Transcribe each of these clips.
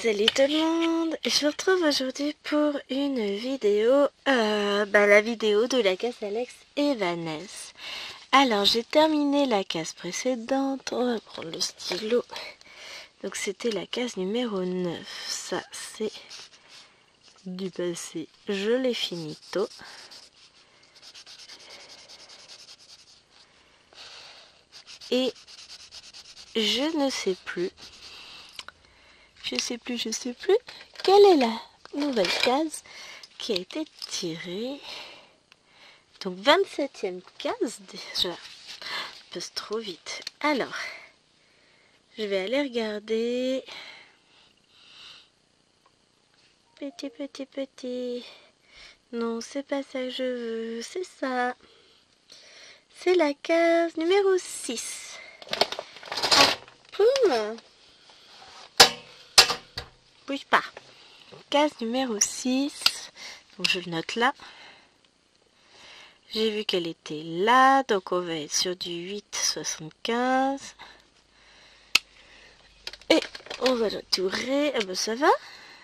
Salut tout le monde, je vous retrouve aujourd'hui pour une vidéo, la vidéo de la case Alex et Vanessa. Alors j'ai terminé la case précédente, on va prendre le stylo. Donc c'était la case numéro 9, ça c'est du passé, je l'ai fini tôt. Et je ne sais plus, quelle est la nouvelle case qui a été tirée. Donc 27e case déjà, passe trop vite. Alors, je vais aller regarder. Petit. Non, c'est pas ça que je veux, c'est ça. C'est la case numéro 6. Ah, poum. Bouge pas. Case numéro 6. Donc je le note là. J'ai vu qu'elle était là. Donc on va être sur du 8,75. Et on va l'entourer. Ah ben ça va.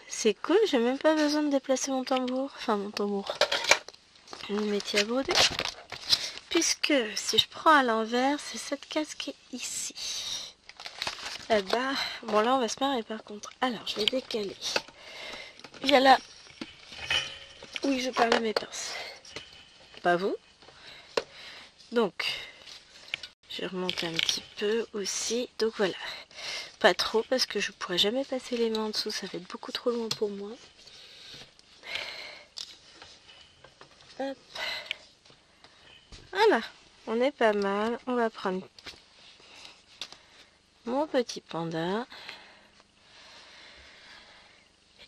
C'est cool. J'ai même pas besoin de déplacer mon tambour. Enfin mon tambour. Mon métier à broder. Puisque si je prends à l'envers, c'est cette case qui est ici. Eh bah, bon là on va se marrer par contre. Alors je vais décaler. Il y a là. Oui, je parle à mes pinces. Pas vous. Donc, je remonte un petit peu aussi. Donc voilà. Pas trop parce que je pourrais jamais passer les mains en dessous. Ça va être beaucoup trop loin pour moi. Hop. Voilà. On est pas mal. On va prendre mon petit panda.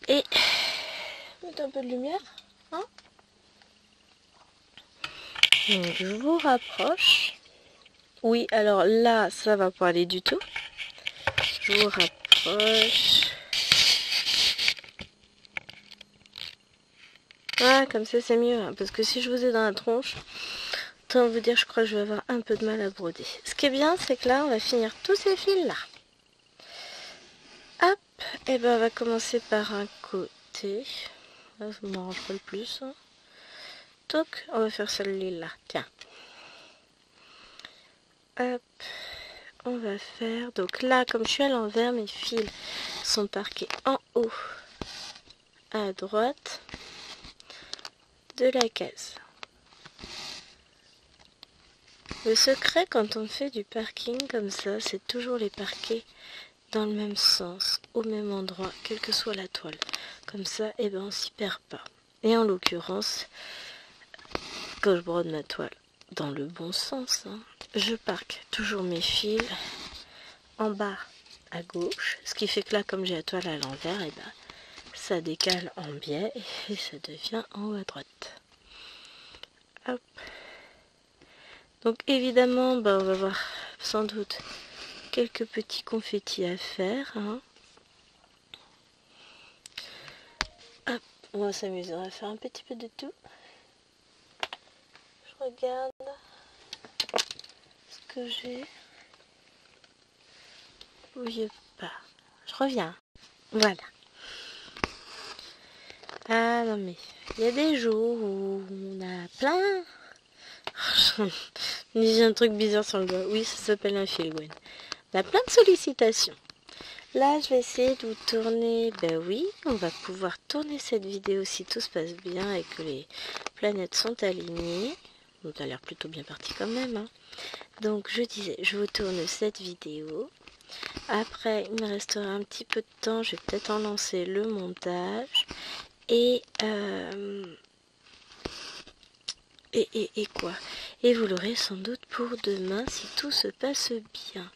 Et mettre un peu de lumière. Hein? Donc je vous rapproche. Oui, alors là, ça va pas aller du tout. Je vous rapproche. Voilà, comme ça c'est mieux. Hein, parce que si je vous ai dans la tronche, autant vous dire, je crois que je vais avoir un peu de mal à broder. Ce qui est bien, c'est que là, on va finir tous ces fils là. Hop, et ben on va commencer par un côté. Là, ça ne m'arrange pas le plus. Hein. Donc, on va faire celui-là. Tiens. Hop, on va faire. Donc là, comme je suis à l'envers, mes fils sont parqués en haut à droite de la case. Le secret quand on fait du parking comme ça, c'est toujours les parquer dans le même sens, au même endroit, quelle que soit la toile. Comme ça, eh ben, on s'y perd pas. Et en l'occurrence, quand je brode ma toile dans le bon sens, hein, je parque toujours mes fils en bas à gauche, ce qui fait que là, comme j'ai la toile à l'envers, eh ben, ça décale en biais et ça devient en haut à droite. Hop. Donc évidemment, on va avoir sans doute quelques petits confettis à faire. Hein. Hop, on va s'amuser, on va faire un petit peu de tout. Je regarde ce que j'ai. Bougez pas. Je reviens. Voilà. Ah non mais, il y a des jours où on a plein. J'ai un truc bizarre sur le doigt. Oui, ça s'appelle un fil, Gwen. On a plein de sollicitations. Là, je vais essayer de vous tourner. Ben oui, on va pouvoir tourner cette vidéo si tout se passe bien et que les planètes sont alignées. Donc, ça a l'air plutôt bien parti quand même. Hein. Donc, je disais, je vous tourne cette vidéo. Après, il me restera un petit peu de temps. Je vais peut-être en lancer le montage. Et quoi? Et vous l'aurez sans doute pour demain si tout se passe bien.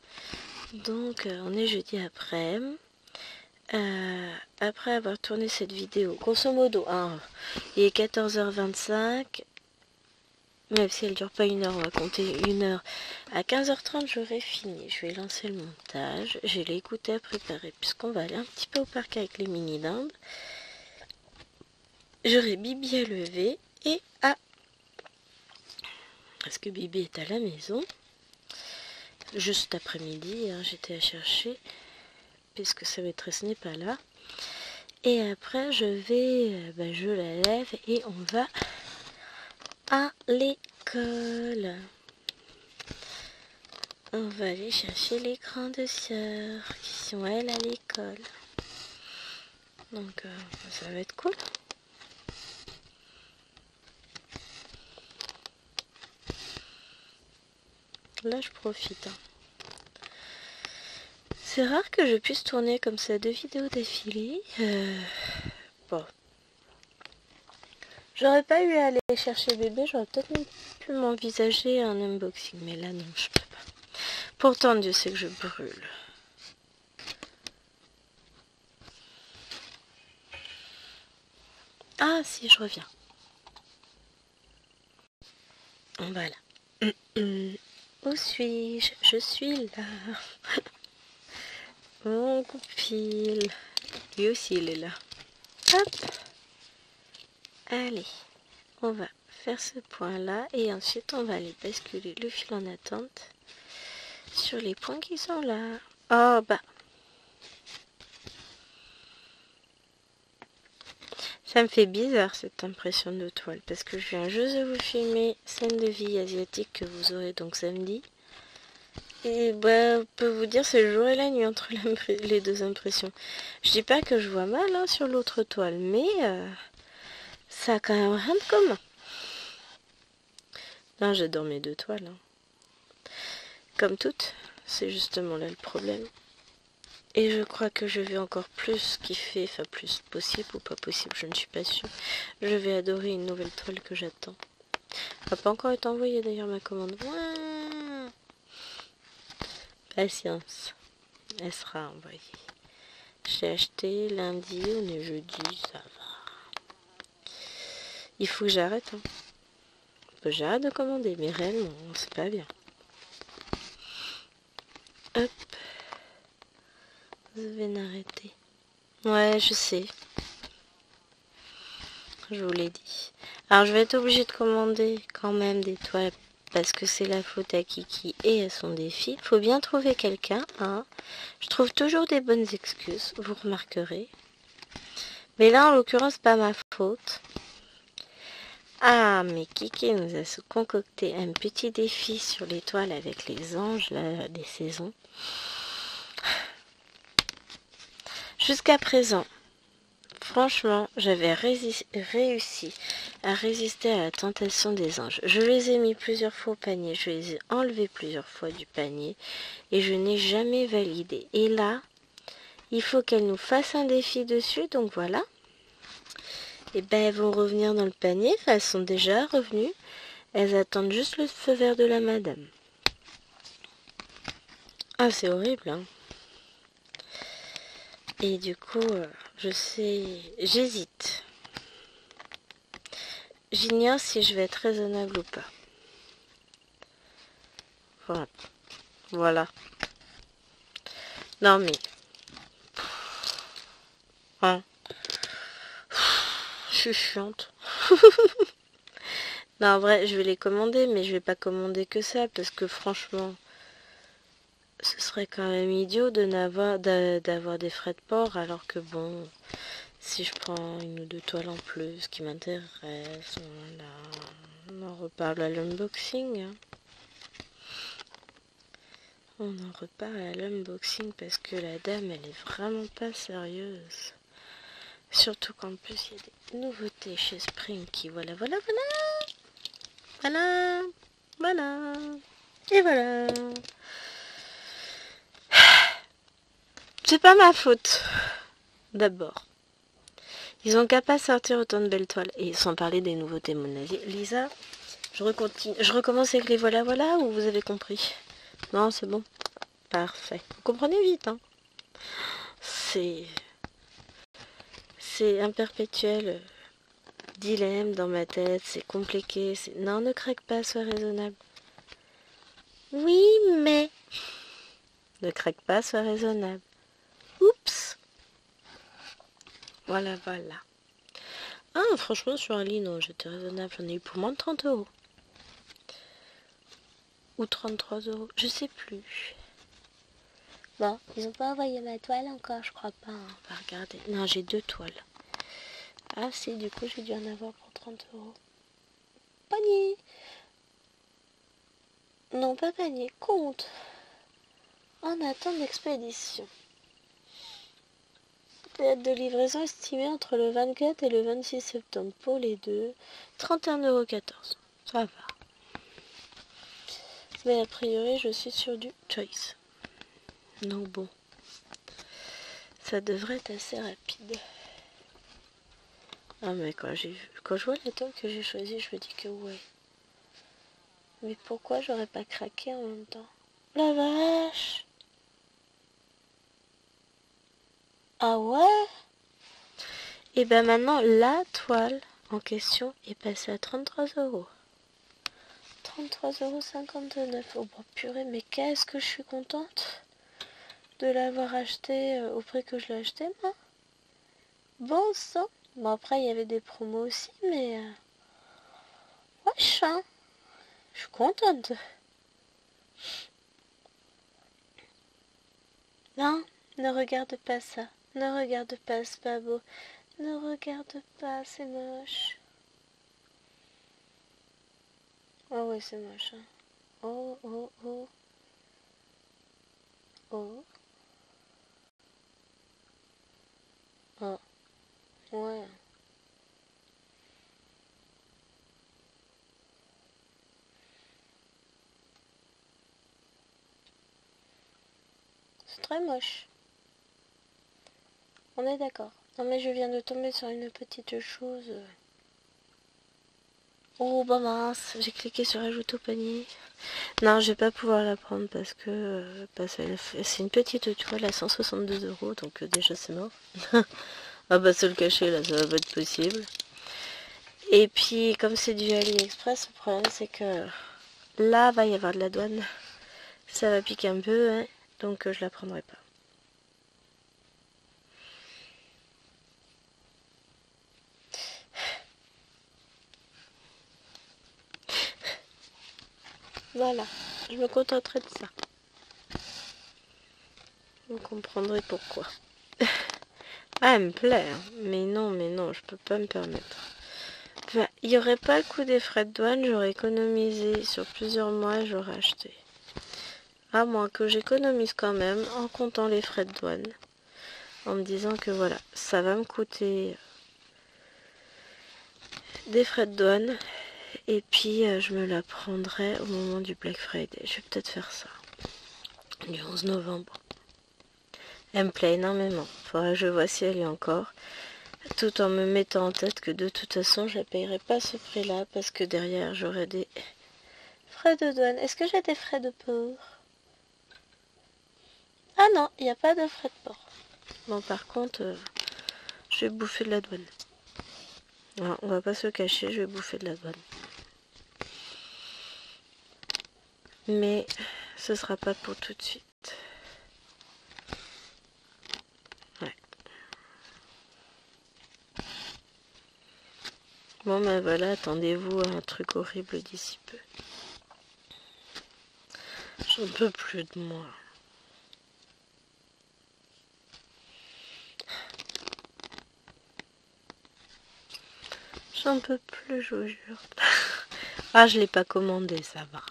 Donc on est jeudi après. Après avoir tourné cette vidéo, grosso modo, hein, il est 14h25. Même si elle dure pas une heure, on va compter une heure. À 15h30, j'aurai fini. Je vais lancer le montage. J'ai l'écouté à préparer puisqu'on va aller un petit peu au parc avec les mini-dindes. J'aurai Bibi à lever et à... Parce que Bibi est à la maison. Juste après-midi, hein, j'étais à chercher, puisque sa maîtresse n'est pas là. Et après, je la lève et on va à l'école. On va aller chercher les grandes sœurs qui sont elles à l'école. Donc ça va être cool. Là je profite. C'est rare que je puisse tourner comme ça 2 vidéos d'affilée. Bon. J'aurais pas eu à aller chercher bébé, j'aurais peut-être même pu m'envisager un unboxing. Mais là non, je peux pas. Pourtant Dieu sait que je brûle. Ah si, je reviens. Voilà. Où suis-je? Je suis là. Mon goupil. Lui aussi il est là. Hop. Allez. On va faire ce point là et ensuite on va aller basculer le fil en attente sur les points qui sont là. Oh bah. Ça me fait bizarre cette impression de toile parce que je viens juste de vous filmer scène de vie asiatique que vous aurez donc samedi. Et bah, on peut vous dire c'est le jour et la nuit entre les deux impressions. Je dis pas que je vois mal hein, sur l'autre toile, mais ça a quand même rien de commun. Non, j'adore mes 2 toiles. Hein. Comme toutes, c'est justement là le problème. Et je crois que je vais encore plus kiffer, enfin plus possible ou pas possible, je ne suis pas sûre. Je vais adorer une nouvelle toile que j'attends. Elle n'a pas encore été envoyée d'ailleurs ma commande. Ouais. Patience, elle sera envoyée. J'ai acheté lundi, on est jeudi, ça va. Il faut que j'arrête. Hein. Faut que j'arrête de commander, mais réellement, c'est pas bien. Hop. Je vais m'arrêter. Ouais, je sais. Je vous l'ai dit. Alors, je vais être obligée de commander quand même des toiles parce que c'est la faute à Kiki et à son défi. Faut bien trouver quelqu'un. Hein. Je trouve toujours des bonnes excuses, vous remarquerez. Mais là, en l'occurrence, pas ma faute. Ah, mais Kiki nous a concocté un petit défi sur les toiles avec les anges là, des saisons. Jusqu'à présent, franchement, j'avais réussi à résister à la tentation des anges. Je les ai mis plusieurs fois au panier, je les ai enlevés plusieurs fois du panier et je n'ai jamais validé. Et là, il faut qu'elles nous fassent un défi dessus, donc voilà. Et ben elles vont revenir dans le panier, enfin, elles sont déjà revenues. Elles attendent juste le feu vert de la madame. Ah, c'est horrible, hein. Et du coup, j'hésite. J'ignore si je vais être raisonnable ou pas. Voilà. Non mais... Hein. Je suis chiante. Non, en vrai, je vais les commander, mais je vais pas commander que ça, parce que franchement, ce serait quand même idiot d'avoir des frais de port, alors que bon, si je prends 1 ou 2 toiles en plus qui m'intéressent, voilà, on en reparle à l'unboxing. Hein. On en reparle à l'unboxing parce que la dame, elle est vraiment pas sérieuse. Surtout qu'en plus, il y a des nouveautés chez Spring qui, voilà. Et voilà. C'est pas ma faute. D'abord. Ils ont qu'à pas sortir autant de belles toiles. Et sans parler des nouveautés Mona Lisa. Je recommence avec les voilà ou vous avez compris? Non, c'est bon. Parfait. Vous comprenez vite, hein. C'est un perpétuel dilemme dans ma tête. C'est compliqué. Non, ne craque pas, sois raisonnable. Oui, mais... Ne craque pas, sois raisonnable. Oups. Voilà. Ah, franchement, sur un lino, j'étais raisonnable. J'en ai eu pour moins de 30 €. Ou 33 €, je sais plus. Bon, ils ont pas envoyé ma toile encore, je crois pas. Hein. On va regarder. Non, j'ai 2 toiles. Ah si, du coup, j'ai dû en avoir pour 30 €. Panier. Non, pas panier, compte. En attente d'expédition. Date de livraison estimée entre le 24 et le 26 septembre pour les deux. 31,14 €. Ça va. Mais a priori, je suis sur du Choice. Donc bon. Ça devrait être assez rapide. Ah mais quand je vois la tome que j'ai choisie, je me dis que ouais. Mais pourquoi j'aurais pas craqué en même temps? La vache! Ah ouais? Et ben maintenant, la toile en question est passée à 33 €. 33,59 €. Oh bon, purée, mais qu'est-ce que je suis contente de l'avoir acheté au prix que je l'ai acheté, moi. Bon sang. Bon, après, il y avait des promos aussi, mais... wesh, hein. Je suis contente. Non, ne regarde pas ça. Ne regarde pas, c'est pas beau. Ne regarde pas, c'est moche. Oh ouais, c'est moche. Hein. Oh, oh, oh. Oh. Oh. Ouais. C'est très moche. On est d'accord. Non mais je viens de tomber sur une petite chose. Oh bah mince, j'ai cliqué sur ajouter au panier. Non, je vais pas pouvoir la prendre parce que c'est une petite toile à 162 €, donc déjà c'est mort. Ah bah se le cacher là, ça va pas être possible. Et puis comme c'est du AliExpress, le problème c'est que là va y avoir de la douane. Ça va piquer un peu, hein, donc je la prendrai pas. Voilà, je me contenterai de ça. Vous comprendrez pourquoi. Ah, elle me plaît, hein. Mais non, je peux pas me permettre. Enfin, il n'y aurait pas le coût des frais de douane, j'aurais économisé sur plusieurs mois et j'aurais acheté. À moins que j'économise quand même en comptant les frais de douane. En me disant que voilà, ça va me coûter des frais de douane. Et puis je me la prendrai au moment du Black Friday. Je vais peut-être faire ça. Du 11 novembre. Elle me plaît énormément. Faudrait que je vois si elle est encore. Tout en me mettant en tête que de toute façon, je ne payerai pas ce prix-là parce que derrière, j'aurai des frais de douane. Est-ce que j'ai des frais de port? Ah non, il n'y a pas de frais de port. Bon, par contre, je vais bouffer de la douane. Alors, on va pas se cacher, je vais bouffer de la douane. Mais ce sera pas pour tout de suite. Ouais. Bon ben voilà, attendez-vous à un truc horrible d'ici peu. J'en peux plus de moi. J'en peux plus, je vous jure. Ah, je l'ai pas commandé, ça va.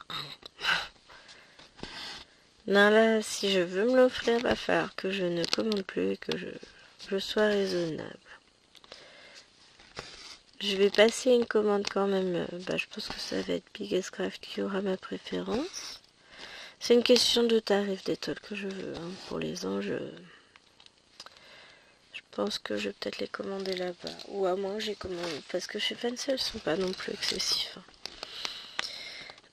Non, là, si je veux me l'offrir, va falloir que je ne commande plus et que je sois raisonnable. Je vais passer une commande quand même. Je pense que ça va être Biggest Craft qui aura ma préférence. C'est une question de tarif d'étoiles que je veux. Hein. Pour les anges, je pense que je vais peut-être les commander là-bas. Ou à moins que j'ai commandé. Parce que chez Fancy, elles sont pas non plus excessifs. Hein.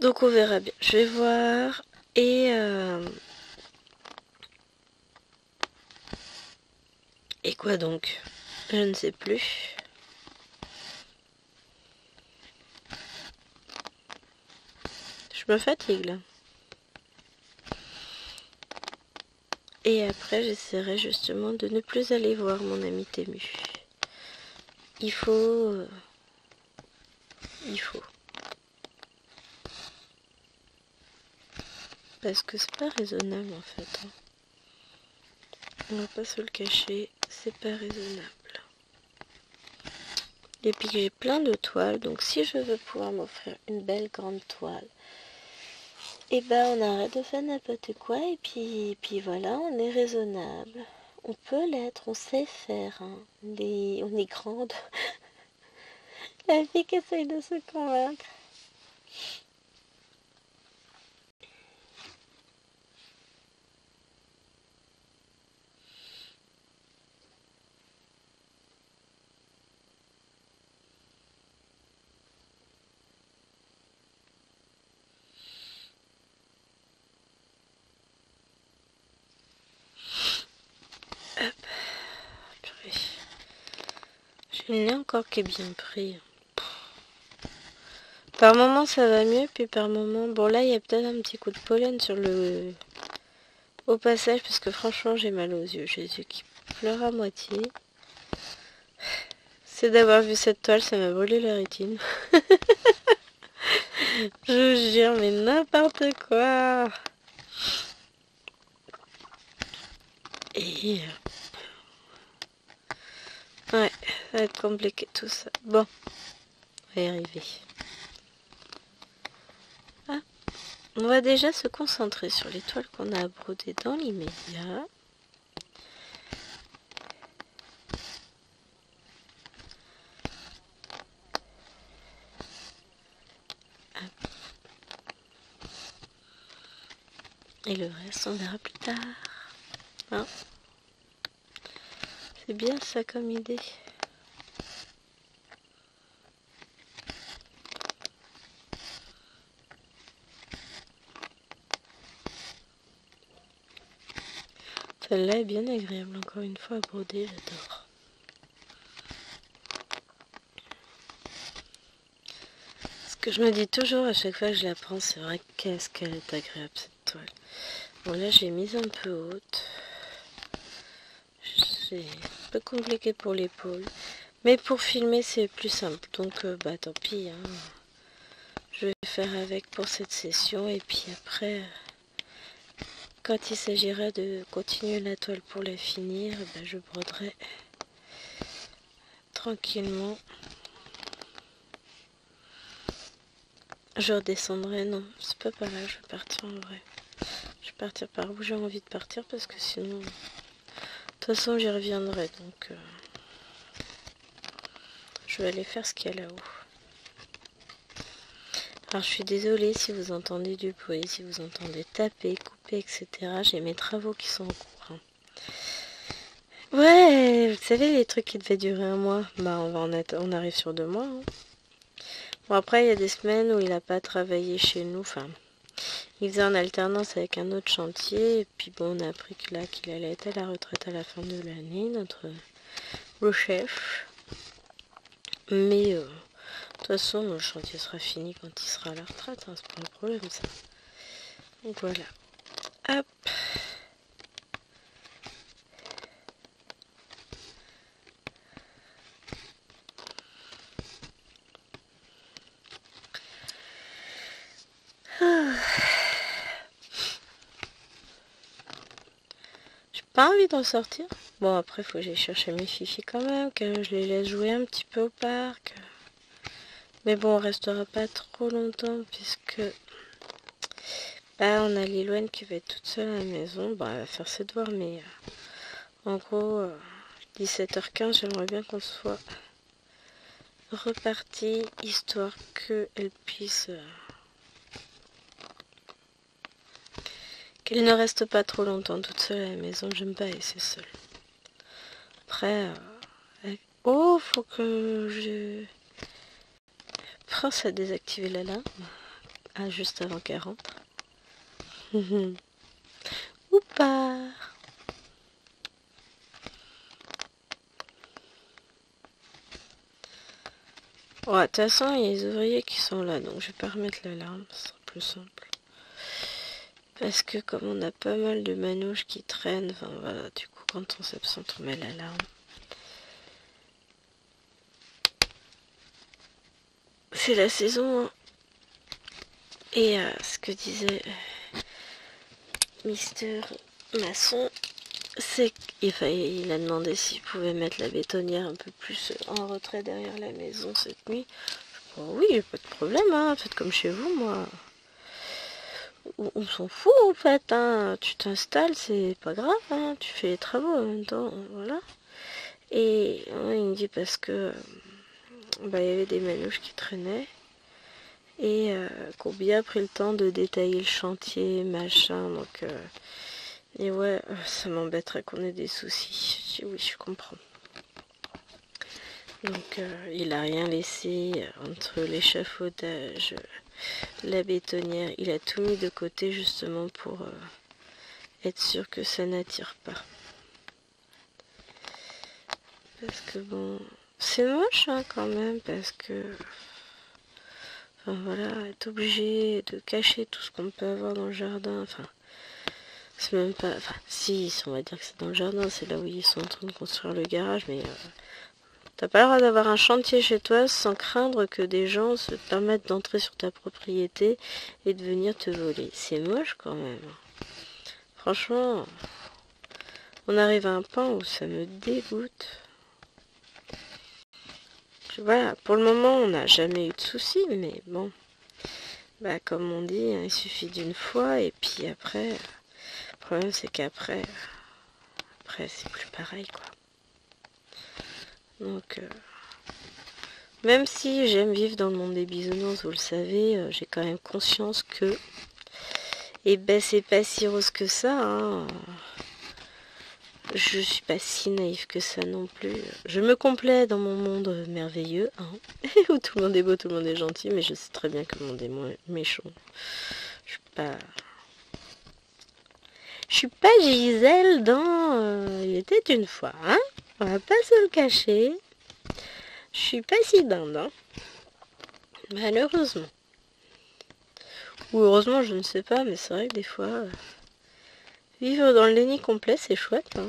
Donc on verra bien. Je vais voir. Et quoi donc? Je ne sais plus. Je me fatigue là. Et après, j'essaierai justement de ne plus aller voir mon ami Tému. Il faut. Parce que c'est pas raisonnable en fait. Hein. On va pas se le cacher, c'est pas raisonnable. Et puis j'ai plein de toiles, donc si je veux pouvoir m'offrir une belle grande toile, et ben on arrête de faire n'importe quoi et puis voilà, on est raisonnable. On peut l'être, on sait faire, hein. On est grande. La fille qui essaye de se convaincre. Hop, purée. J'ai le nez encore qui est bien pris. Par moment ça va mieux, puis par moment... Bon là il y a peut-être un petit coup de pollen sur le... Au passage, parce que franchement j'ai mal aux yeux. J'ai les yeux qui pleurent à moitié. C'est d'avoir vu cette toile, ça m'a brûlé la rétine. Je vous jure, mais n'importe quoi. Et... ouais, ça va être compliqué tout ça. Bon, on va y arriver. Ah, on va déjà se concentrer sur les toiles qu'on a à broder dans l'immédiat. Et le reste, on verra plus tard. Hein? C'est bien ça comme idée. Celle-là est bien agréable, encore une fois, à broder, j'adore. Ce que je me dis toujours à chaque fois que je la prends, c'est vrai qu'est-ce qu'elle est agréable cette toile. Bon là j'ai mis un peu haute. C'est un peu compliqué pour l'épaule. Mais pour filmer c'est plus simple. Donc bah tant pis. Hein. Je vais faire avec pour cette session. Et puis après, quand il s'agira de continuer la toile pour la finir, bah, je broderai tranquillement. Je redescendrai. Non, c'est pas par là. Je vais partir en vrai. Je vais partir par où j'ai envie de partir parce que sinon... De toute façon j'y reviendrai. Donc... je vais aller faire ce qu'il y a là-haut. Alors je suis désolée si vous entendez du bruit, si vous entendez taper, couper, etc. J'ai mes travaux qui sont en cours. Hein. Ouais, vous savez les trucs qui devaient durer un mois, bah on arrive sur 2 mois. Hein. Bon après il y a des semaines où il n'a pas travaillé chez nous, enfin il faisait en alternance avec un autre chantier, et puis bon on a appris que là qu'il allait être à la retraite à la fin de l'année, le chef. Mais de toute façon, le chantier sera fini quand il sera à la retraite, hein, c'est pas un problème ça. Donc voilà. Hop. J'ai pas envie d'en sortir. Bon après faut que j'aille chercher mes filles quand même, que je les laisse jouer un petit peu au parc. Mais bon on restera pas trop longtemps puisque bah, on a Liloine qui va être toute seule à la maison. Bah elle va faire ses devoirs mais en gros 17h15 j'aimerais bien qu'on soit reparti histoire qu'elle puisse... qu'elle ne reste pas trop longtemps toute seule à la maison. J'aime pas laisser seule. Après... oh, faut que je pense à désactiver l'alarme. Ah, juste avant qu'elle rentre. Ou pas. Ouais, de toute façon, il y a les ouvriers qui sont là, donc je vais pas remettre l'alarme, ce sera plus simple. Parce que comme on a pas mal de manouches qui traînent, enfin voilà, du coup quand on s'absente, on met l'alarme. C'est la saison, hein. Et ce que disait Mister Masson, c'est qu'il a demandé s'il pouvait mettre la bétonnière un peu plus en retrait derrière la maison cette nuit. Oh oui, pas de problème, hein, faites comme chez vous, moi. On s'en fout en fait, hein. Tu t'installes, c'est pas grave, hein. Tu fais les travaux en même temps, voilà. Et ouais, il me dit parce que bah, il y avait des manouches qui traînaient et qu'on bien pris le temps de détailler le chantier, machin, donc et ouais, ça m'embêterait qu'on ait des soucis. Je dis oui, je comprends. Donc il a rien laissé entre l'échafaudage, la bétonnière, il a tout mis de côté justement pour être sûr que ça n'attire pas. Parce que bon, c'est moche hein, quand même, parce que enfin voilà, être obligé de cacher tout ce qu'on peut avoir dans le jardin, enfin c'est même pas, enfin si on va dire que c'est dans le jardin, c'est là où ils sont en train de construire le garage, mais t'as pas le droit d'avoir un chantier chez toi sans craindre que des gens se permettent d'entrer sur ta propriété et de venir te voler. C'est moche quand même. Franchement, on arrive à un point où ça me dégoûte. Voilà, pour le moment, on n'a jamais eu de soucis, mais bon, bah comme on dit, hein, il suffit d'une fois, et puis après, le problème c'est qu'après, c'est plus pareil, quoi. Donc, même si j'aime vivre dans le monde des bisounours, vous le savez, j'ai quand même conscience que, et ben c'est pas si rose que ça, hein. Je suis pas si naïve que ça non plus. Je me complais dans mon monde merveilleux, hein, où tout le monde est beau, tout le monde est gentil, mais je sais très bien que le monde est méchant. Je suis pas Gisèle dans Il était une fois, hein. On va pas se le cacher. Je suis pas si dinde, hein. Malheureusement. Ou heureusement, je ne sais pas, mais c'est vrai que des fois, vivre dans le déni complet, c'est chouette, hein.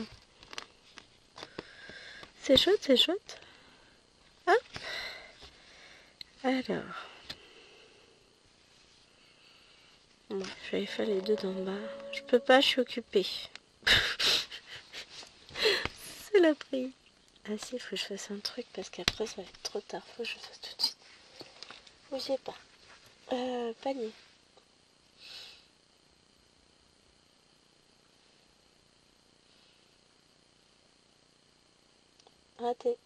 C'est chouette, c'est chouette. Hein. Alors. Bon, je vais aller faire les deux d'en bas. Je peux pas, je suis occupée. C'est la prise. Ah si, il faut que je fasse un truc parce qu'après ça va être trop tard. Faut que je fasse tout de suite. Bougez pas. Panier. Raté.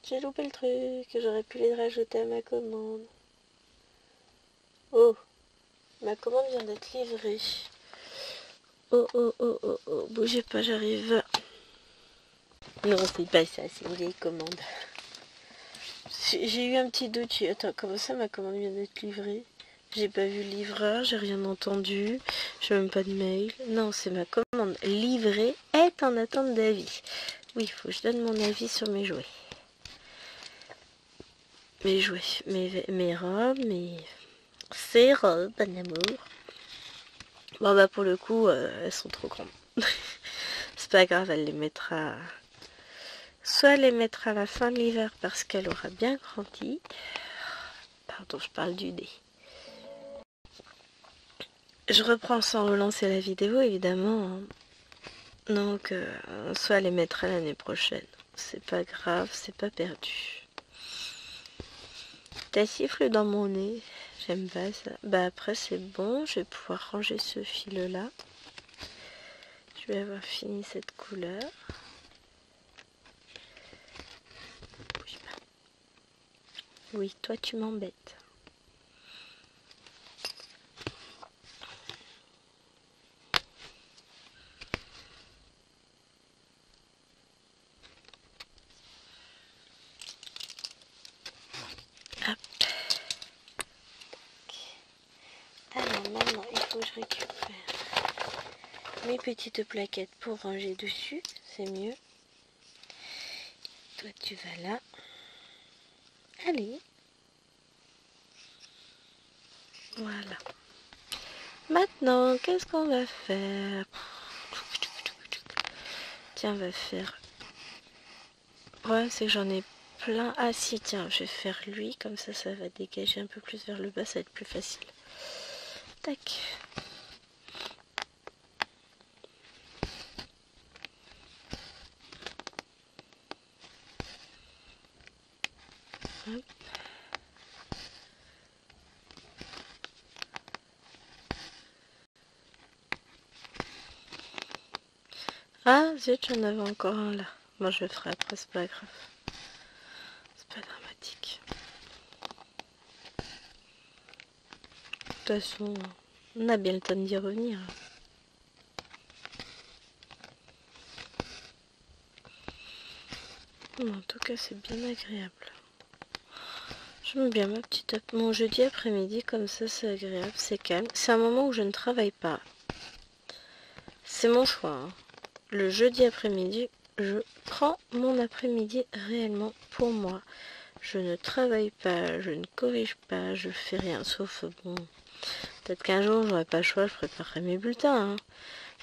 J'ai loupé le truc. J'aurais pu les rajouter à ma commande. Oh, ma commande vient d'être livrée. Oh, oh, oh, oh, oh. Bougez pas, j'arrive. Non, c'est pas ça, c'est une vieille commande. J'ai eu un petit doute. Attends, comment ça ma commande vient d'être livrée? J'ai pas vu le livreur, j'ai rien entendu, j'ai même pas de mail. Non, c'est ma commande livrée est en attente d'avis. Oui, il faut que je donne mon avis sur mes jouets. Mes jouets, mes robes, ces robes, en amour. Bon bah pour le coup, elles sont trop grandes. C'est pas grave, elle les mettra... Soit elle les mettra à la fin de l'hiver parce qu'elle aura bien grandi. Pardon, je parle du dé. Je reprends sans relancer la vidéo, évidemment. Donc, soit les mettra l'année prochaine. C'est pas grave, c'est pas perdu. T'as sifflé dans mon nez. J'aime pas ça. Bah après, c'est bon. Je vais pouvoir ranger ce fil-là. Je vais avoir fini cette couleur. Bouge pas. Oui, toi, tu m'embêtes. Alors maintenant, il faut que je récupère mes petites plaquettes pour ranger dessus. C'est mieux. Toi, tu vas là. Allez. Voilà. Maintenant, qu'est-ce qu'on va faire? Tiens, on va faire... Ouais, c'est que j'en ai plein. Ah si, tiens, je vais faire lui. Comme ça va dégager un peu plus vers le bas. Ça va être plus facile. Tac. Ah, zut, j'en avais encore un là. Moi, je le ferai après, c'est pas grave. C'est pas dramatique. De toute façon, on a bien le temps d'y revenir. En tout cas, c'est bien agréable. J'aime bien ma petite... Mon jeudi après-midi, comme ça, c'est agréable, c'est calme. C'est un moment où je ne travaille pas. C'est mon choix. Hein. Le jeudi après-midi, je prends mon après-midi réellement pour moi. Je ne travaille pas, je ne corrige pas, je fais rien. Sauf, bon, peut-être qu'un jour, j'aurai pas le choix, je préparerai mes bulletins. Hein.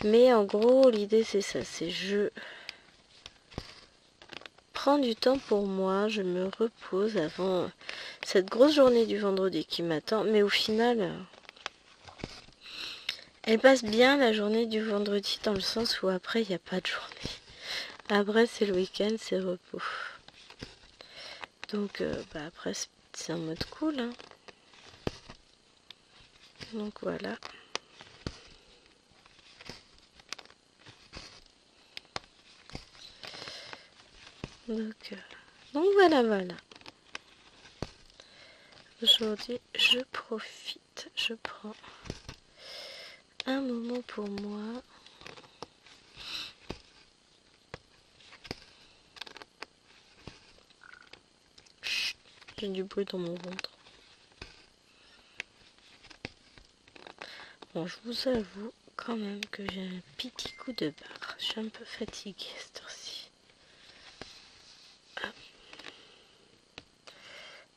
Mais en gros, l'idée, c'est ça. C'est je prends du temps pour moi, je me repose avant cette grosse journée du vendredi qui m'attend. Mais au final, elle passe bien la journée du vendredi dans le sens où après, il n'y a pas de journée. Après, c'est le week-end, c'est repos. Donc, après, c'est en mode cool. Hein. Donc, voilà. Donc voilà, voilà. Aujourd'hui, je profite, je prends un moment pour moi. Chut, j'ai du bruit dans mon ventre. Bon, je vous avoue quand même que j'ai un petit coup de barre. Je suis un peu fatiguée cette heure-ci.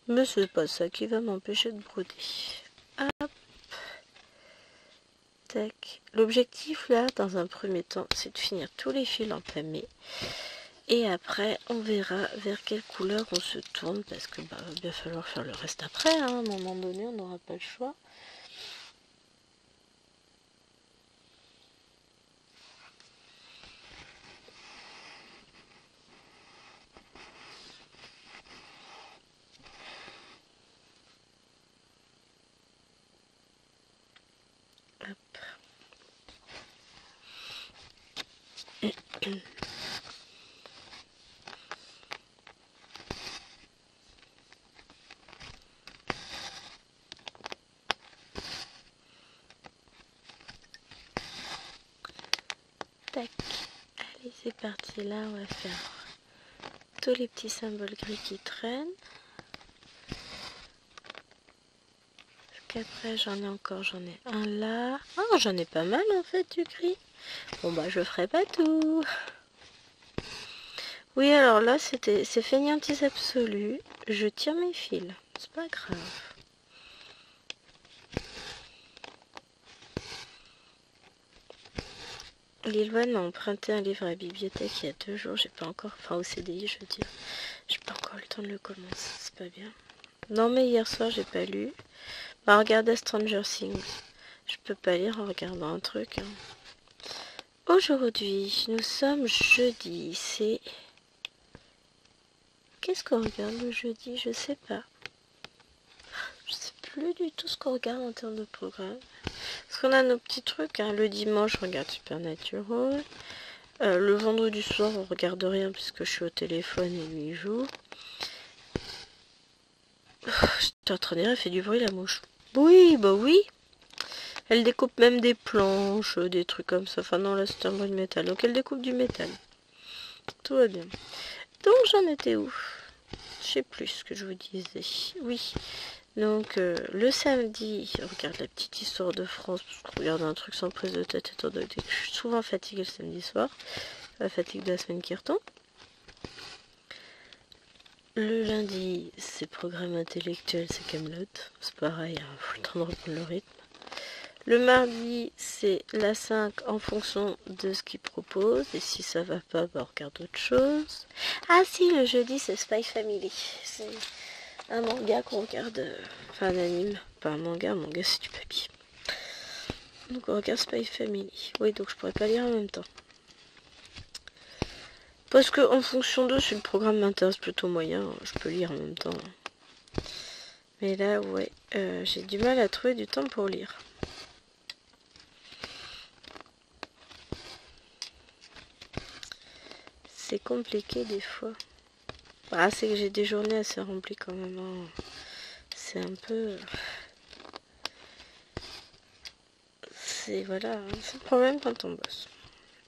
Mais c'est pas ça qui va m'empêcher de broder. Hop. Tac. L'objectif là, dans un premier temps, c'est de finir tous les fils entamés. Et après, on verra vers quelle couleur on se tourne. Parce que va bien falloir faire le reste après. Hein. À un moment donné, on n'aura pas le choix. Hop. Tac. Allez, c'est parti. Là, on va faire tous les petits symboles gris qui traînent. Qu'après, j'en ai un là. Oh, j'en ai pas mal en fait du gris. Bon, bah, je ferai pas tout. Oui, alors là, c'est fainéantise absolue. Je tire mes fils. C'est pas grave. Lilwan m'a emprunté un livre à la bibliothèque il y a 2 jours. J'ai pas encore... Enfin, au CDI, je veux dire. J'ai pas encore le temps de le commencer. C'est pas bien. Non, mais hier soir, j'ai pas lu. Bah, regardez Stranger Things. Je peux pas lire en regardant un truc. Hein. Aujourd'hui, nous sommes jeudi. C'est... Qu'est-ce qu'on regarde le jeudi? Je sais pas. Je sais plus du tout ce qu'on regarde en termes de programme. Parce qu'on a nos petits trucs. Hein. Le dimanche, on regarde Supernatural. Le vendredi soir, on regarde rien puisque je suis au téléphone et lui il joue. J'étais en train de dire, elle fait du bruit la mouche. Oui, bah oui. Elle découpe même des planches, des trucs comme ça. Enfin non, là c'est un bruit de métal. Donc elle découpe du métal. Tout va bien. Donc j'en étais où? Je sais plus ce que je vous disais. Oui. Donc le samedi, on regarde la petite histoire de France. Parce qu'on regarde un truc sans prise de tête étant donné que je suis souvent fatiguée le samedi soir. La fatigue de la semaine qui retombe. Le lundi, c'est programme intellectuel, c'est Camelot. C'est pareil, il faut le temps de reprendre le rythme. Le mardi, c'est la 5 en fonction de ce qu'il propose. Et si ça va pas, bah, on regarde autre chose. Ah si, le jeudi, c'est Spy Family. C'est un manga qu'on regarde. Enfin, un anime. Pas un manga c'est du papier. Donc on regarde Spy Family. Oui, donc je pourrais pas lire en même temps. Parce que en fonction de si le programme m'intéresse plutôt moyen, je peux lire en même temps. Mais là, ouais, j'ai du mal à trouver du temps pour lire. c'est compliqué des fois. Ah, c'est que j'ai des journées assez remplies quand même. Hein. C'est un peu... C'est voilà, c'est le problème quand on bosse.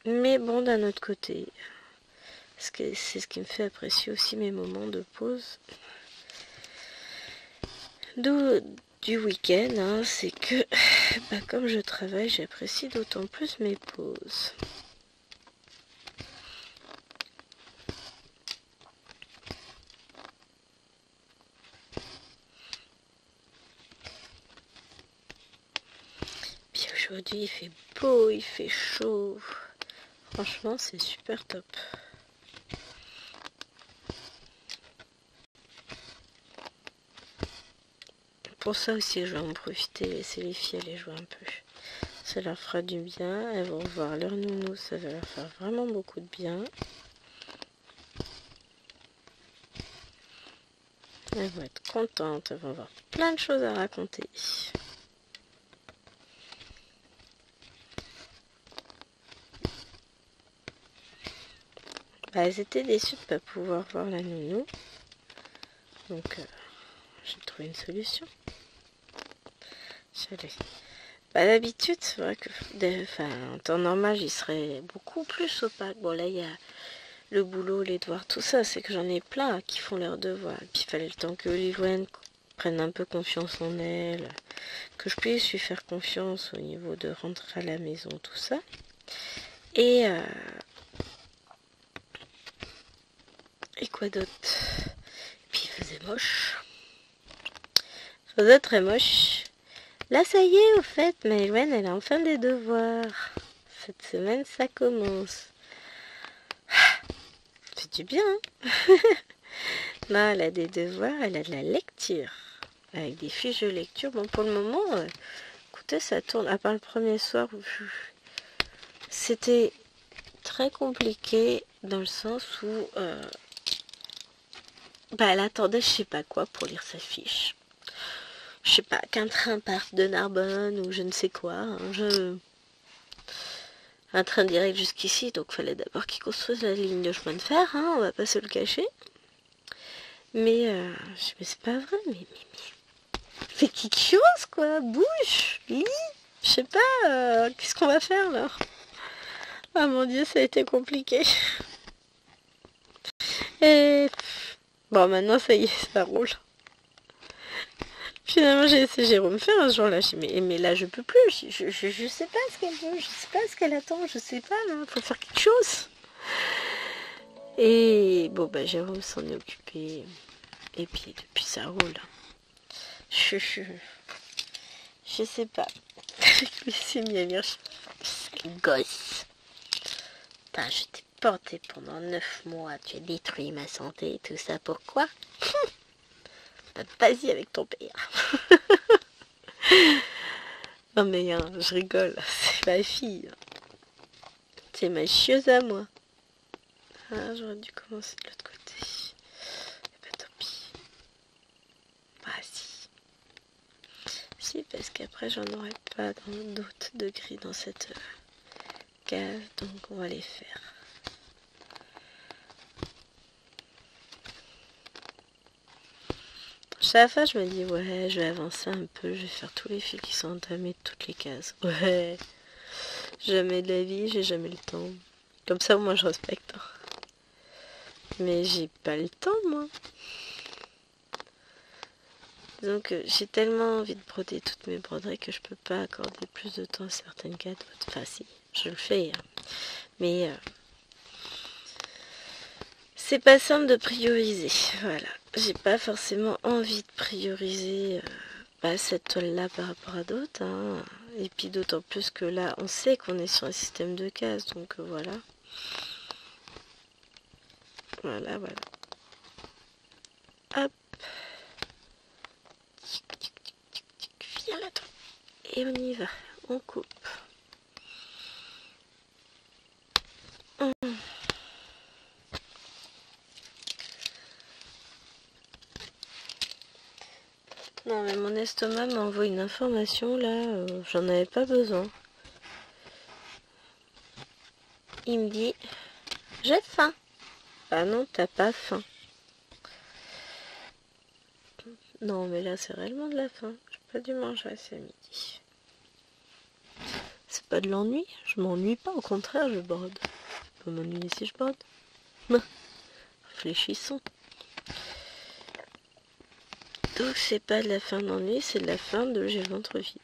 Mais bon, d'un autre côté, c'est ce qui me fait apprécier aussi mes moments de pause. Du week-end, hein, c'est que bah, comme je travaille, j'apprécie d'autant plus mes pauses. Puis aujourd'hui, il fait beau, il fait chaud. Franchement, c'est super top. Pour ça aussi, je vais en profiter, laisser les filles aller jouer un peu. Ça leur fera du bien. Elles vont voir leur nounou, ça va leur faire vraiment beaucoup de bien. Elles vont être contentes, elles vont avoir plein de choses à raconter. Bah, elles étaient déçues de ne pas pouvoir voir la nounou. Donc, j'ai trouvé une solution. Bah, d'habitude, c'est vrai que en temps normal, j'y serais beaucoup plus au parc. Bon, là, il y a le boulot, les devoirs, tout ça. C'est que j'en ai plein qui font leurs devoirs. Et puis, il fallait le temps que Olivine prenne un peu confiance en elle. Que je puisse lui faire confiance au niveau de rentrer à la maison, tout ça. Et quoi d'autre? Puis, il faisait moche. Il faisait très moche. Là, ça y est, au fait, Maëlwen, elle a enfin des devoirs. Cette semaine, ça commence. C'est du bien, hein. Non, elle a des devoirs, elle a de la lecture. Avec des fiches de lecture. Bon, pour le moment, écoutez, ça tourne. À part le premier soir où c'était très compliqué dans le sens où elle attendait je sais pas quoi pour lire sa fiche. Je sais pas, qu'un train parte de Narbonne ou je ne sais quoi. Hein, un train direct jusqu'ici, donc il fallait d'abord qu'ils construisent la ligne de chemin de fer, hein, on va pas se le cacher. Mais, mais c'est pas vrai, mais fais quelque chose, quoi, bouge, lis, je sais pas, qu'est-ce qu'on va faire, là? Ah mon Dieu, ça a été compliqué. Et, bon, maintenant, ça y est, ça roule. Finalement, j'ai laissé Jérôme faire un jour là. Mais là, je peux plus. Je sais pas ce qu'elle veut. Je sais pas ce qu'elle attend. Je sais pas, là. Faut faire quelque chose. Et bon, bah, Jérôme s'en est occupé. Et puis, depuis, ça roule. Je sais pas. Il s'est mis à dire, sale gosse. Putain, je t'ai porté pendant 9 mois. Tu as détruit ma santé et tout ça. Pourquoi? Vas-y avec ton père. Non mais hein, je rigole, c'est ma fille. C'est ma chieuse à moi. Ah, j'aurais dû commencer de l'autre côté. Et bah tant pis. Bah si. Si, parce qu'après j'en aurai pas d'autres de gris dans cette cave, donc on va les faire. Chaque fois, je me dis, ouais, je vais avancer un peu, je vais faire tous les fils qui sont entamés de toutes les cases. Ouais, jamais de la vie, j'ai jamais le temps. Comme ça, moi, je respecte. Mais j'ai pas le temps, moi. Donc, j'ai tellement envie de broder toutes mes broderies que je peux pas accorder plus de temps à certaines cas d'autres. Enfin, si, je le fais. Hein. Mais c'est pas simple de prioriser. Voilà. J'ai pas forcément envie de prioriser cette toile-là par rapport à d'autres. Hein. Et puis d'autant plus que là, on sait qu'on est sur un système de cases. Donc voilà. Voilà. Hop. Viens là, toi. Et on y va. On coupe. Non mais mon estomac m'envoie une information là, j'en avais pas besoin. Il me dit, j'ai faim. Ah non, t'as pas faim. Non, mais là, c'est réellement de la faim. J'ai pas dû manger assez à midi. C'est pas de l'ennui. Je m'ennuie pas, au contraire, je brode. Je peux m'ennuyer si je brode. Réfléchissons. Donc, c'est pas de la faim d'ennui, c'est de la faim de j'ai le ventre vide.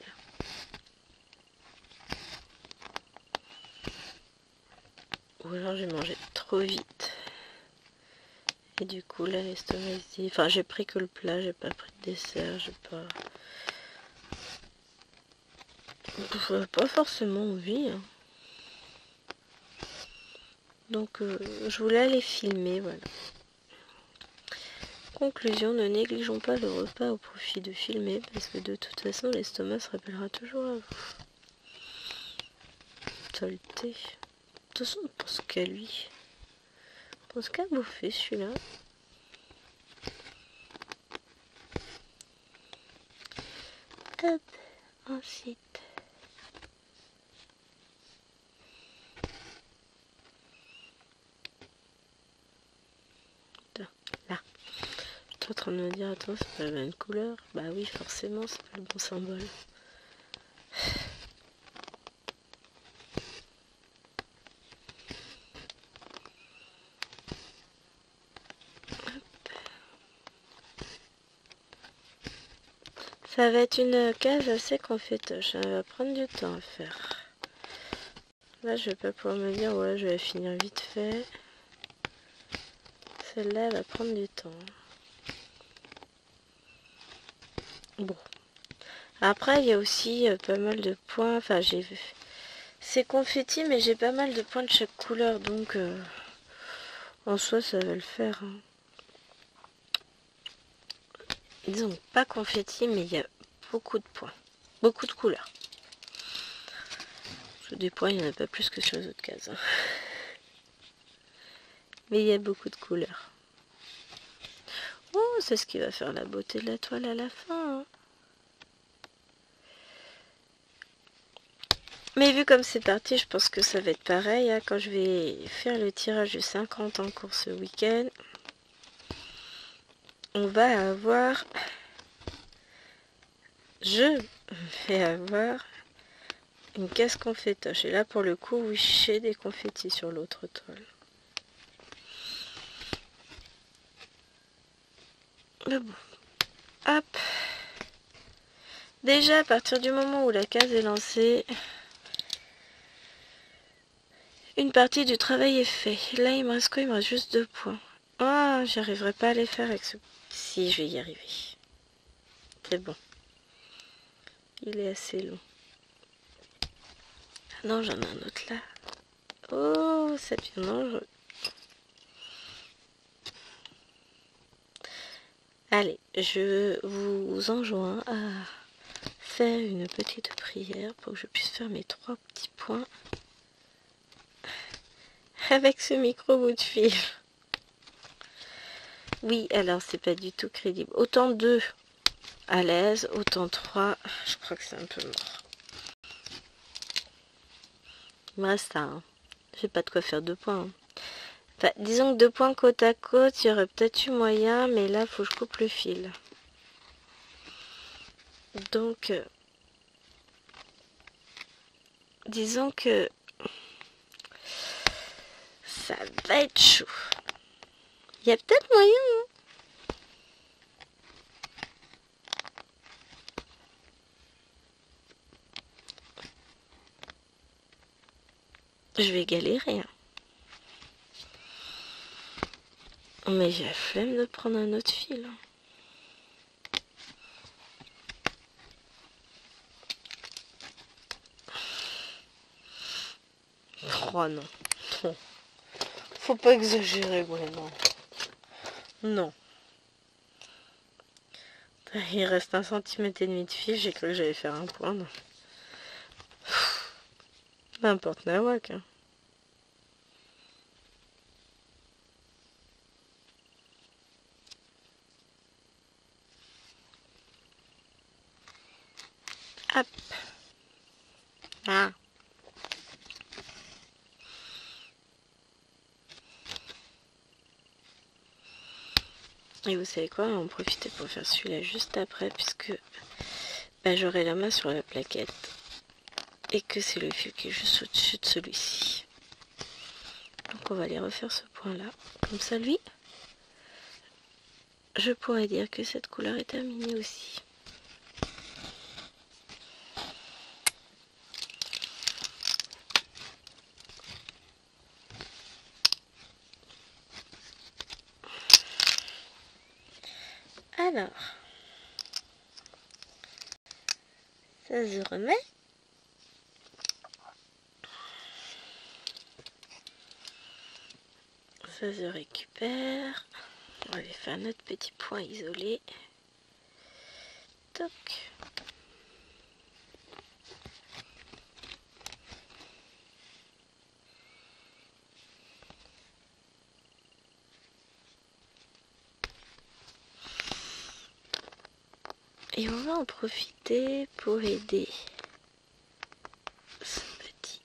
Ou alors j'ai mangé trop vite. Et du coup, là, l'estomac se dit... Enfin, j'ai pris que le plat, j'ai pas pris de dessert, j'ai pas... Pas forcément envie. Hein. Donc, je voulais aller filmer, voilà. Conclusion, ne négligeons pas le repas au profit de filmer, parce que de toute façon, l'estomac se rappellera toujours à vous. Saleté. De toute façon, on pense qu'à lui. On pense qu'à bouffer, celui-là. Hop, ensuite... Là. Je suis en train de me dire, attends, c'est pas la même couleur. Bah oui, forcément, c'est pas le bon symbole. Ça va être une case assez confétoche, ça va prendre du temps à faire. Là, je vais pas pouvoir me dire, ouais, je vais finir vite fait. Celle-là, elle va prendre du temps. Bon. Après, il y a aussi pas mal de points. Enfin, j'ai vu. C'est confetti, mais j'ai pas mal de points de chaque couleur, donc en soi, ça va le faire. Hein. Disons pas confetti, mais il y a beaucoup de points. Beaucoup de couleurs. Parce que des points, il n'y en a pas plus que sur les autres cases. Hein. Mais il y a beaucoup de couleurs. Oh, c'est ce qui va faire la beauté de la toile à la fin. Hein. Mais vu comme c'est parti, je pense que ça va être pareil. Hein, quand je vais faire le tirage du 50 en cours ce week-end, on va avoir... Je vais avoir une caisse confétoche. Et là, pour le coup, oui, j'ai des confettis sur l'autre toile. Mais bon. Hop. Déjà, à partir du moment où la case est lancée, une partie du travail est fait. Là, il me reste quoi? Il me reste juste 2 points. Ah, j'arriverai pas à les faire avec ce... Si, je vais y arriver. C'est bon. Il est assez long. Ah non, j'en ai un autre là. Oh, ça devient dangereux. Allez, je vous enjoins à faire une petite prière pour que je puisse faire mes 3 petits points avec ce micro bout de fil. Oui, alors c'est pas du tout crédible. Autant 2 à l'aise, autant 3, je crois que c'est un peu mort. Il me reste ça. Hein. J'ai pas de quoi faire 2 points. Hein. Enfin, disons que 2 points côte à côte, il y aurait peut-être eu moyen, mais là, faut que je coupe le fil. Donc, disons que ça va être chaud. Il y a peut-être moyen. Hein. Je vais galérer. Hein. Mais j'ai la flemme de prendre un autre fil. Oh non. Faut pas exagérer, vraiment. Non. Il reste 1,5 cm de fil, j'ai cru que j'allais faire un point. Non. N'importe nawak. Hein. Hop. Ah. Et vous savez quoi, on va en profiter pour faire celui-là juste après, puisque j'aurai la main sur la plaquette et que c'est le fil qui est juste au-dessus de celui-ci. Donc on va aller refaire ce point-là. Comme ça, lui, je pourrais dire que cette couleur est terminée aussi. Alors, ça se remet. Ça se récupère. On va aller faire notre petit point isolé. Toc. Et on va en profiter pour aider ce petit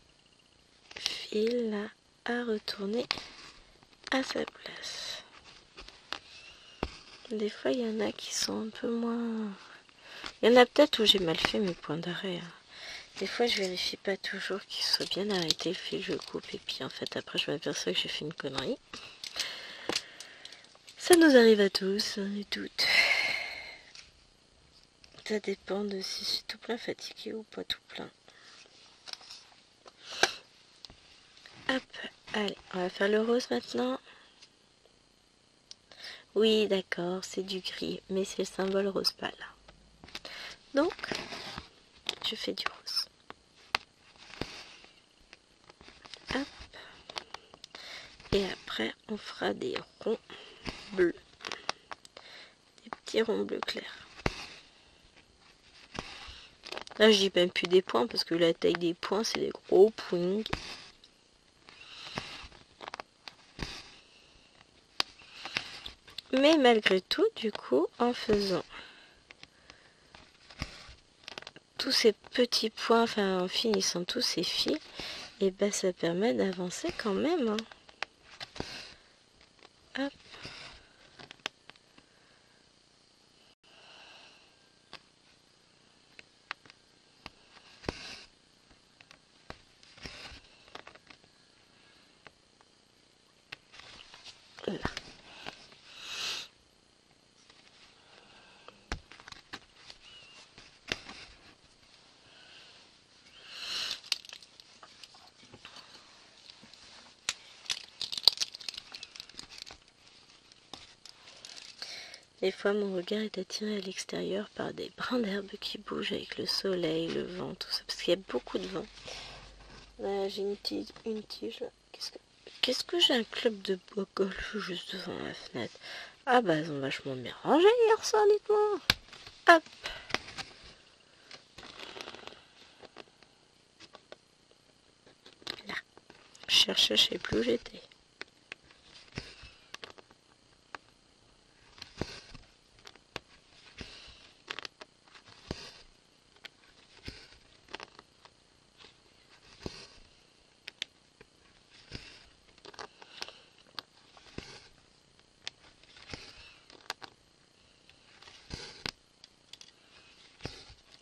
fil là à retourner à sa place. Des fois il y en a qui sont un peu moins... Il y en a peut-être où j'ai mal fait mes points d'arrêt. Des fois je vérifie pas toujours qu'il soit bien arrêté le fil, je coupe et puis en fait après je m'aperçois que j'ai fait une connerie. Ça nous arrive à tous et toutes. Ça dépend de si je suis tout plein fatigué ou pas tout plein. Hop, allez, on va faire le rose maintenant. Oui, d'accord, c'est du gris, mais c'est le symbole rose pâle. Donc, je fais du rose. Hop. Et après, on fera des ronds bleus. Des petits ronds bleus clairs. Là, je dis même plus des points, parce que la taille des points, c'est des gros points. Mais malgré tout, du coup, en faisant tous ces petits points, enfin en finissant tous ces fils, et ben ça permet d'avancer quand même. Hein. Hop. Là. Des fois, mon regard est attiré à l'extérieur par des brins d'herbe qui bougent avec le soleil, le vent, tout ça, parce qu'il y a beaucoup de vent. J'ai une tige. Qu'est-ce que j'ai un club de bois golf juste devant la fenêtre? Ah bah, ils ont vachement bien rangé hier soir, dites-moi. Hop. Là. Je cherchais, je sais plus où j'étais.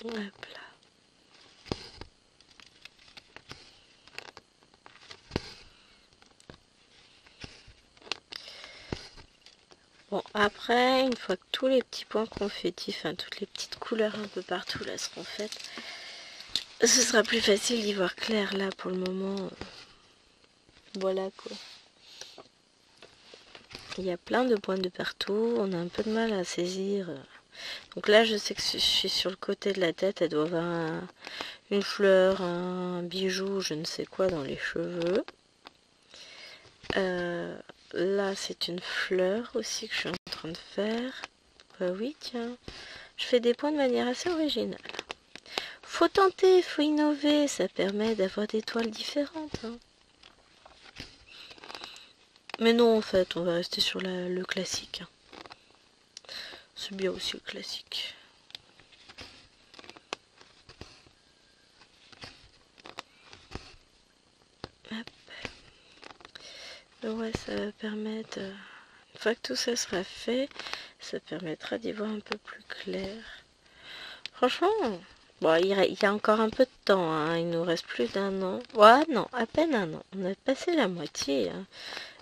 Hop là. Bon, après, une fois que tous les petits points confettis, enfin toutes les petites couleurs un peu partout là seront faites, ce sera plus facile d'y voir clair là pour le moment. Voilà quoi. Il y a plein de points de partout, on a un peu de mal à saisir. Donc là, je sais que je suis sur le côté de la tête, elle doit avoir une fleur, un bijou, je ne sais quoi dans les cheveux. Là, c'est une fleur aussi que je suis en train de faire. Bah oui, tiens. Je fais des points de manière assez originale. Faut tenter, faut innover, ça permet d'avoir des toiles différentes. Hein. Mais non, en fait, on va rester sur le classique. Hein. C'est bien aussi le classique. Hop. Donc ouais, ça va permettre... Une fois que tout ça sera fait, Ça permettra d'y voir un peu plus clair. Franchement, bon, il y a encore un peu de temps, hein. Il nous reste plus d'un an. Ouais, non, à peine un an. On a passé la moitié, hein.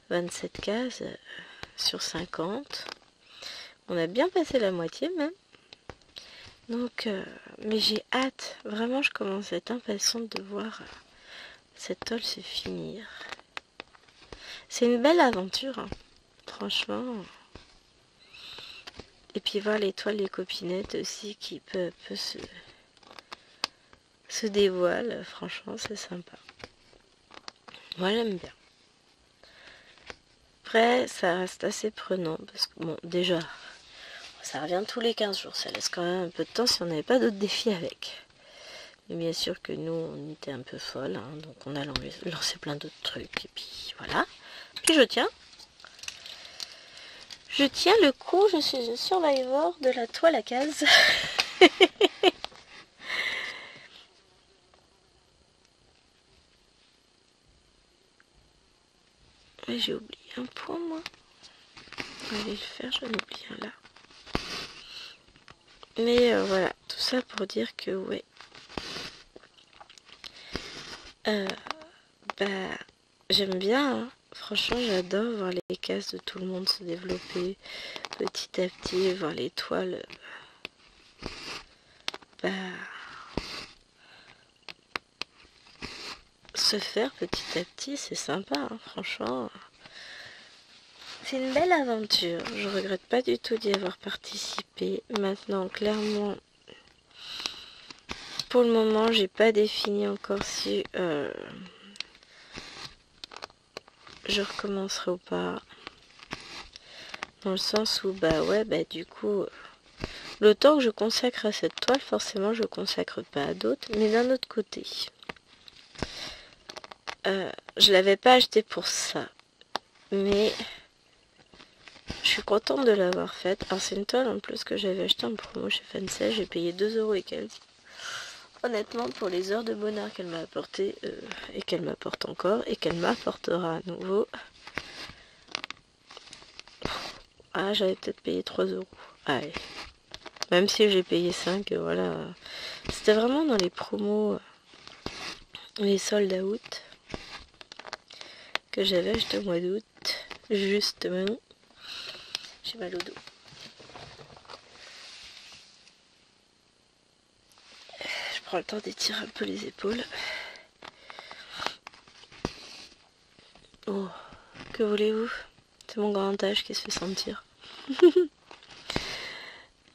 27 cases sur 50. On a bien passé la moitié même. Donc, mais j'ai hâte. Vraiment, je commence à être impatiente de voir cette toile se finir. C'est une belle aventure, hein. Franchement. Et puis voir les toiles, les copinettes aussi qui peu à peu se dévoilent. Franchement, c'est sympa. Moi, j'aime bien. Après, ça reste assez prenant parce que, bon, déjà, ça revient tous les 15 jours. Ça laisse quand même un peu de temps si on n'avait pas d'autres défis avec. Mais bien sûr que nous, on était un peu folles, hein, donc on a lancé plein d'autres trucs. Et puis, voilà. Puis je tiens. Je tiens le coup, je suis une survivor de la toile à case. J'ai oublié un point, moi. On va aller le faire, j'en oublie un là. Mais voilà, tout ça pour dire que, ouais. Bah, j'aime bien, hein. Franchement, j'adore voir les cases de tout le monde se développer petit à petit, voir les toiles. Bah, se faire petit à petit, c'est sympa, hein, franchement. C'est une belle aventure. Je regrette pas du tout d'y avoir participé. Maintenant, clairement, pour le moment, j'ai pas défini encore si je recommencerai ou pas. Dans le sens où, bah ouais, bah du coup, le temps que je consacre à cette toile, forcément, je consacre pas à d'autres. Mais d'un autre côté, je l'avais pas acheté pour ça. Mais je suis contente de l'avoir faite. Alors c'est une toile en plus que j'avais acheté en promo chez Fansay. J'ai payé 2 € et quelques. Honnêtement, pour les heures de bonheur qu'elle m'a apporté, et qu'elle m'apporte encore, et qu'elle m'apportera à nouveau. Ah, j'avais peut-être payé 3 €. Allez. Même si j'ai payé 5, voilà. C'était vraiment dans les promos, les soldes à août, que j'avais acheté au mois d'août. Justement. J'ai mal au dos. Je prends le temps d'étirer un peu les épaules. Oh, que voulez-vous? C'est mon grand âge qui se fait sentir.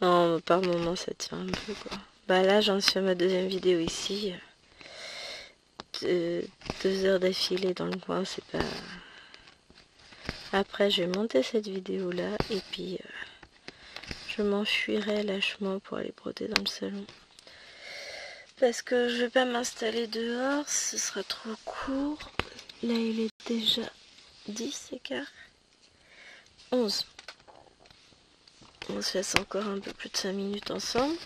Non, par moment ça tient un peu quoi. Bah là j'en suis à ma deuxième vidéo ici. 2 heures d'affilée dans le coin, c'est pas... Après je vais monter cette vidéo là et puis je m'enfuirai lâchement pour aller broder dans le salon. Parce que je vais pas m'installer dehors, ce sera trop court. Là il est déjà 10 écart. 11. On se laisse encore un peu plus de 5 minutes ensemble.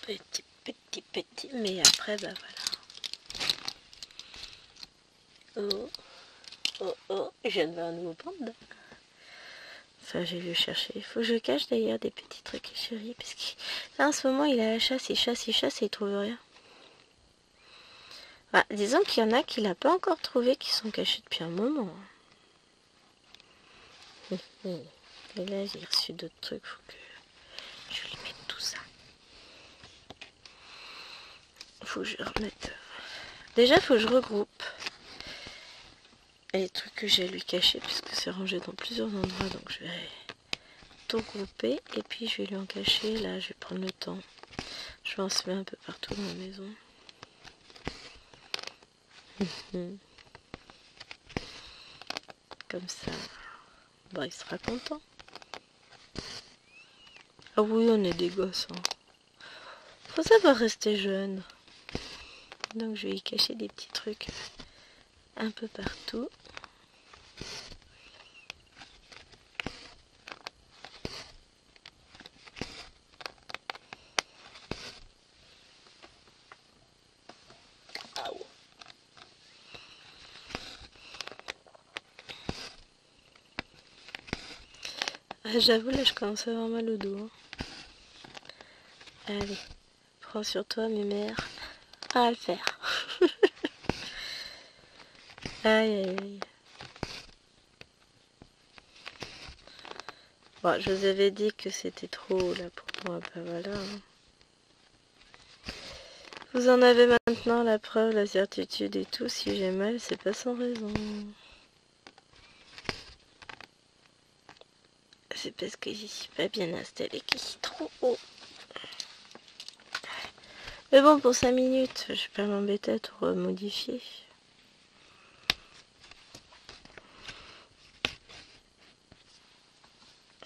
Petit, mais après, bah voilà. Oh, je viens de voir un nouveau panda. Ça, j'ai vu chercher. Il faut que je cache d'ailleurs des petits trucs, chérie, parce que là, en ce moment, il est à la chasse, il chasse et il trouve rien. Bah, disons qu'il y en a qu'il n'a pas encore trouvé, qui sont cachés depuis un moment. Et là, j'ai reçu d'autres trucs, faut que je lui mette tout ça. Faut que je remette. Déjà, faut que je regroupe les trucs que j'ai à lui cacher, puisque c'est rangé dans plusieurs endroits, donc je vais tout grouper, et puis je vais lui en cacher. Là, je vais prendre le temps. Je vais en semer un peu partout dans la maison. Comme ça, bah, il sera content. Ah oui, on est des gosses, hein. Faut savoir rester jeune. Donc je vais y cacher des petits trucs un peu partout. J'avoue, là, je commence à avoir mal au dos. Hein. Allez, prends sur toi, mes mères. À le faire. Aïe, aïe, aïe. Bon, je vous avais dit que c'était trop là pour moi. Ben voilà. Hein. Vous en avez maintenant la preuve, la certitude et tout. Si j'ai mal, c'est pas sans raison. C'est parce que j'y suis pas bien installée, que je suis trop haut. Mais bon, pour 5 minutes, je vais pas m'embêter à tout remodifier.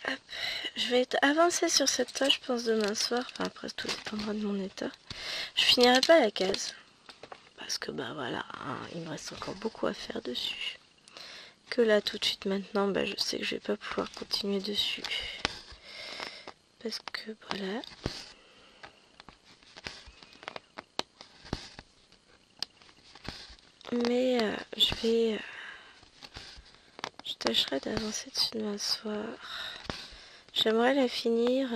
Hop. Je vais avancer sur cette tâche, je pense, demain soir. Enfin, après, tout dépendra de mon état. Je finirai pas la case. Parce que, bah voilà, hein, il me reste encore beaucoup à faire dessus. Que là, tout de suite, maintenant, bah, je sais que je vais pas pouvoir continuer dessus. Parce que, voilà. Mais je tâcherai d'avancer dessus demain soir. J'aimerais la finir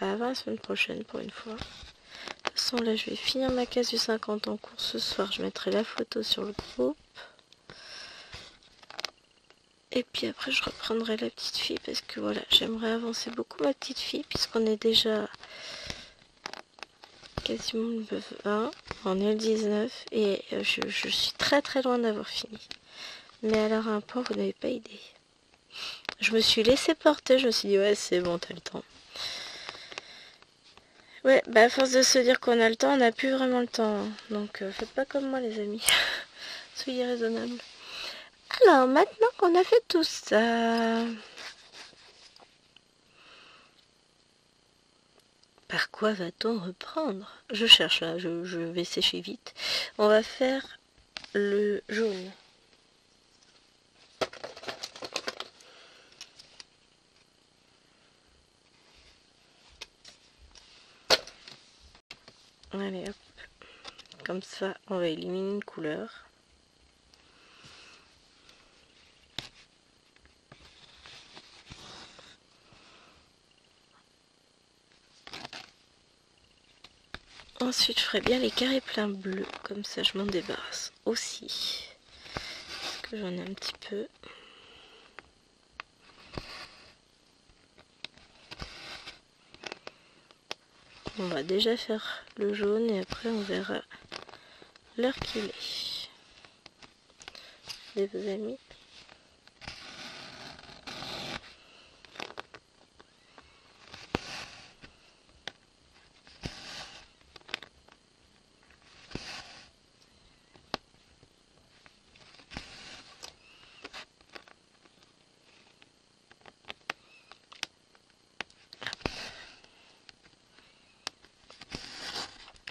avant la semaine prochaine pour une fois. De toute façon, là, je vais finir ma case du 50 en cours ce soir. Je mettrai la photo sur le groupe. Et puis après, je reprendrai la petite fille parce que voilà, j'aimerais avancer beaucoup ma petite fille puisqu'on est déjà quasiment le 20. On est le 19 et je suis très très loin d'avoir fini. Mais alors, un point, vous n'avez pas idée. Je me suis laissée porter, je me suis dit, ouais, c'est bon, t'as le temps. Ouais, bah à force de se dire qu'on a le temps, on n'a plus vraiment le temps. Hein. Donc, faites pas comme moi, les amis. Soyez raisonnables. Alors, maintenant qu'on a fait tout ça... Par quoi va-t-on reprendre? Je cherche là, je vais sécher vite. On va faire le jaune. Allez hop. Comme ça, on va éliminer une couleur. Ensuite, je ferai bien les carrés pleins bleus. Comme ça, je m'en débarrasse aussi. Parce que j'en ai un petit peu. On va déjà faire le jaune et après, on verra l'heure qu'il est. Les amis.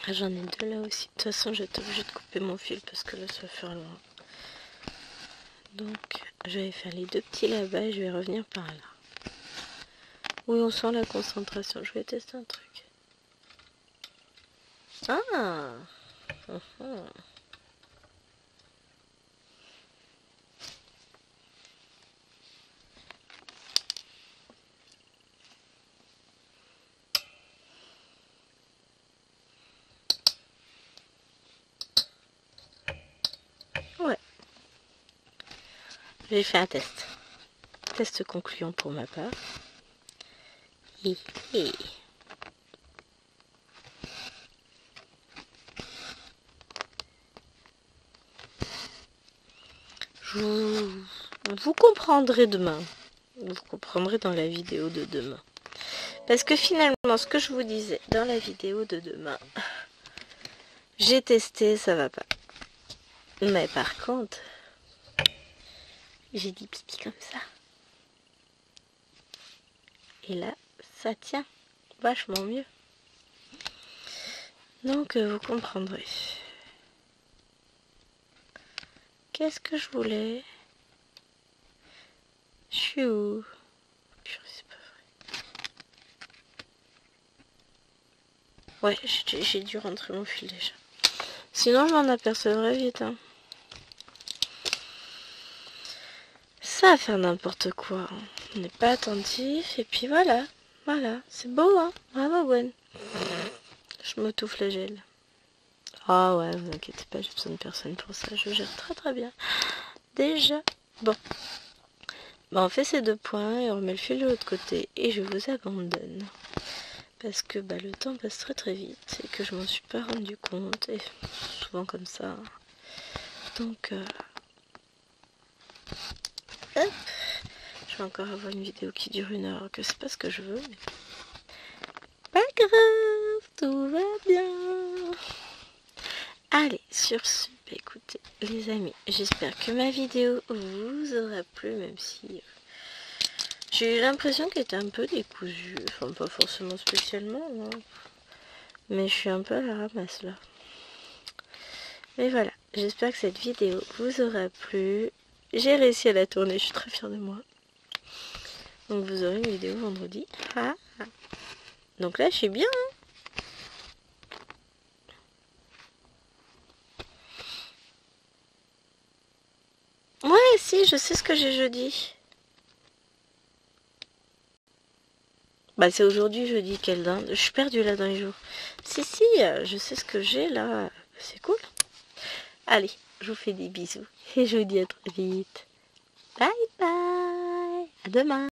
J'en ai deux là aussi. De toute façon, je vais être obligée de couper mon fil parce que là, ça va faire loin. Donc, je vais faire les deux petits là-bas et je vais revenir par là. Oui, on sent la concentration. Je vais tester un truc. Ah, ouais. J'ai fait un test. Test concluant pour ma part. Hi, hi. Vous comprendrez demain. Vous comprendrez dans la vidéo de demain. Parce que finalement, ce que je vous disais dans la vidéo de demain, j'ai testé, ça va pas. Mais par contre, j'ai dit pipi comme ça. Et là, ça tient vachement mieux. Donc, vous comprendrez. Qu'est-ce que je voulais? Je suis où? Purée, c'est pas vrai. Ouais, j'ai dû rentrer mon fil déjà. Sinon, je m'en apercevrais vite. Hein. Ça va faire n'importe quoi. Hein. On n'est pas attentif. Et puis voilà. Voilà. C'est beau, hein. Bravo, Gwen. Je m'auto-flagelle. Ah ouais, vous inquiétez pas, j'ai besoin de personne pour ça. Je gère très très bien. Déjà. Bon. Bah, on fait ces 2 points et on remet le fil de l'autre côté. Et je vous abandonne. Parce que bah, le temps passe très très vite. Et que je m'en suis pas rendu compte. Et souvent comme ça. Donc... hop. Je vais encore avoir une vidéo qui dure 1 heure. Que c'est pas ce que je veux. Mais... pas grave. Tout va bien. Allez, sur ce, bah écoutez, les amis, j'espère que ma vidéo vous aura plu, même si j'ai eu l'impression qu'elle était un peu décousue, enfin pas forcément spécialement, hein. Mais je suis un peu à la ramasse là. Mais voilà, j'espère que cette vidéo vous aura plu. J'ai réussi à la tourner, je suis très fière de moi. Donc vous aurez une vidéo vendredi. Ah. Donc là, je suis bien, hein. Ouais, si, je sais ce que j'ai jeudi. Bah c'est aujourd'hui jeudi, quelle dinde. Je suis perdue là dans les jours. Si, je sais ce que j'ai là. C'est cool. Allez, je vous fais des bisous. Et je vous dis à très vite. Bye bye. À demain.